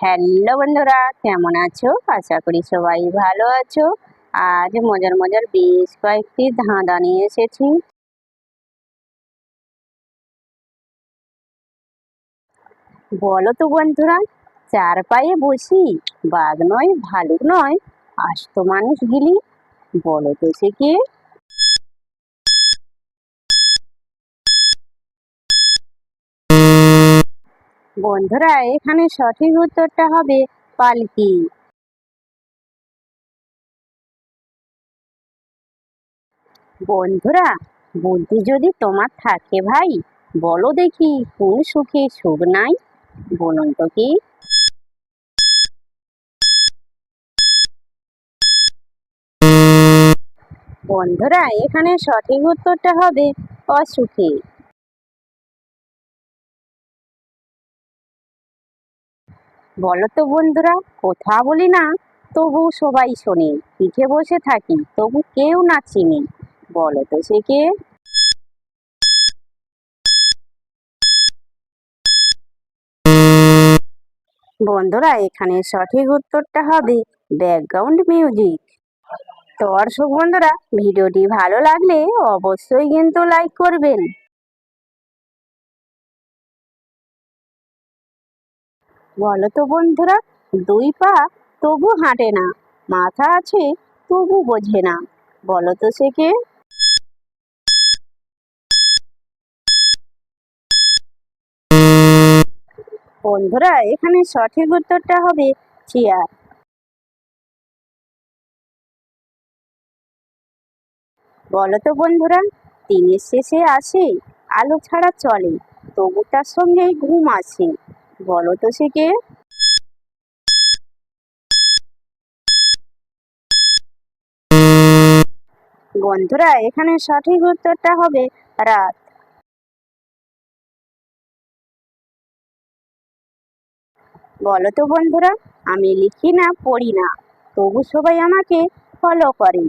Hello বন্ধুরা, কেমন আছো? আশা করি সবাই ভালো আছো। আজ মজার মজার বেশ কয়েকটি ধাঁধা নিয়ে এসেছি। বলো তো বন্ধুরা, চার পায়ে বসি, বাঘ নয় ভালুক নয়, আস্ত মানুষ গিলি, বলো তো সে কে? বন্ধুরা, এখানে সঠিক উত্তরটা হবে পালকি। বন্ধুরা, বুদ্ধি যদি তোমার থাকে ভাই, বলো দেখি কোন সুখে সুখ নাই, বলুন তো কি? বন্ধুরা, এখানে সঠিক উত্তরটা হবে অসুখী। বলো তো বন্ধুরা, কথা বলি না তবু সবাই শোনে, পিঠে বসে থাকি তবু কেউ না চিনি, বলো তো সে কে? বন্ধুরা, এখানে সঠিক উত্তরটা হবে ব্যাকগ্রাউন্ড মিউজিক। তো দর্শক বন্ধুরা, ভিডিওটি ভালো লাগলে অবশ্যই কিন্তু লাইক করবেন। বলো তো বন্ধুরা, দুই পা তবু হাঁটে না, মাথা আছে তবু বোঝে না, বলো তো সে কে? বন্ধুরা, এখানে সঠিক উত্তরটা হবে চেয়ার। বলো তো বন্ধুরা, দিনের শেষে আসে, আলো ছাড়া চলে, তবু তার সঙ্গে ঘুম আসে, বলো তো সে কে? বন্ধুরা, এখানে সঠিক উত্তরটা হবে রাত। বলো তো বন্ধুরা, আমি লিখি না পড়ি না, তবু সবাই আমাকে ফলো করে,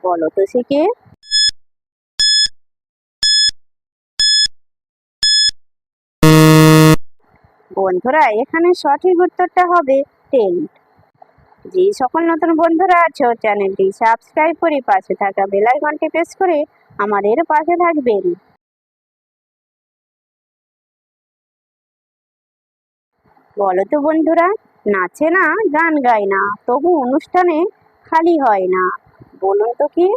বলো তো সে কে? বন্ধুরা, এখানে সঠিক উত্তরটা হবে টেন্ট। যে সকল নতুন বন্ধুরা আছো, চ্যানেলটি সাবস্ক্রাইব করে পাশে থাকা বেল আইকনটি প্রেস করে আমাদের পাশে থাকবেন। বলো তো বন্ধুরা, নাচে না, গান গায় না, তবু অনুষ্ঠানে খালি হয় না, বলুন তো কি?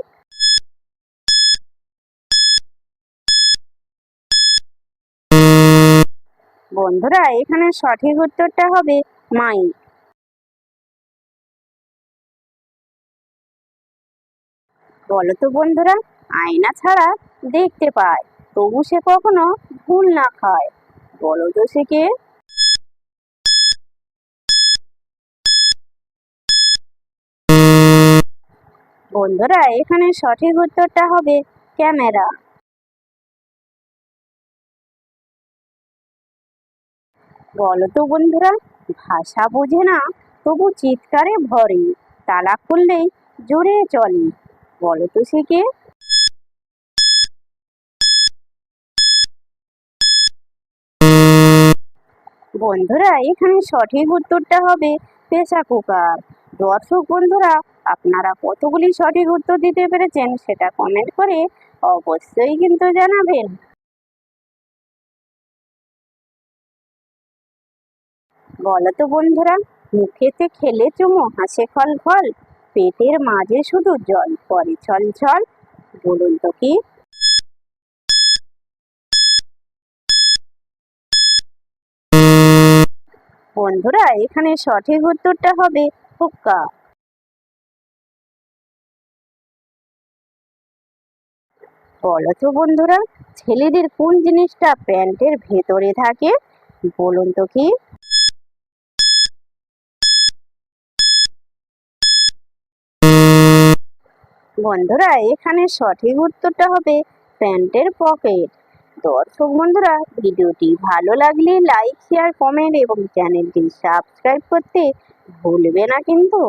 বন্ধুরা, এখানে সঠিক উত্তরটা হবে মাইক। বলো তো বন্ধুরা, আয়না ছাড়া দেখতে পায়, তবু সে কখনো ভুল না খায়, বলো তো সে কে? বন্ধুরা, এখানে সঠিক উত্তরটা হবে ক্যামেরা। বলো তো বন্ধুরা, ভাষা বোঝে না তবু চিৎকারে ভরে, তালা খুললেই জোরে চলে, বলো তো সে কে? বন্ধুরা, এখানে সঠিক উত্তরটা হবে প্রেসার কুকার। দর্শক বন্ধুরা, আপনারা কতগুলি সঠিক উত্তর দিতে পেরেছেন সেটা কমেন্ট করে অবশ্যই কিন্তু জানাবেন। বলো তো বন্ধুরা, মুখেতে খেলে চুমো হাসে ফল ফল, পেটের মাঝে শুধু জল পরে ছল ছল, বলুন তো কি? বন্ধুরা, এখানে সঠিক উত্তরটা হবে হুক্কা। বলো তো বন্ধুরা, ছেলেদের কোন জিনিসটা প্যান্টের ভেতরে থাকে, বলুন তো কি? বন্ধুরা, এখানে সঠিক উত্তরটা হবে প্যান্টের পকেট। দর্শক বন্ধুরা, ভিডিওটি ভালো লাগলে লাইক শেয়ার কমেন্ট এবং চ্যানেলটি সাবস্ক্রাইব করতে ভুলবে না কিন্তু।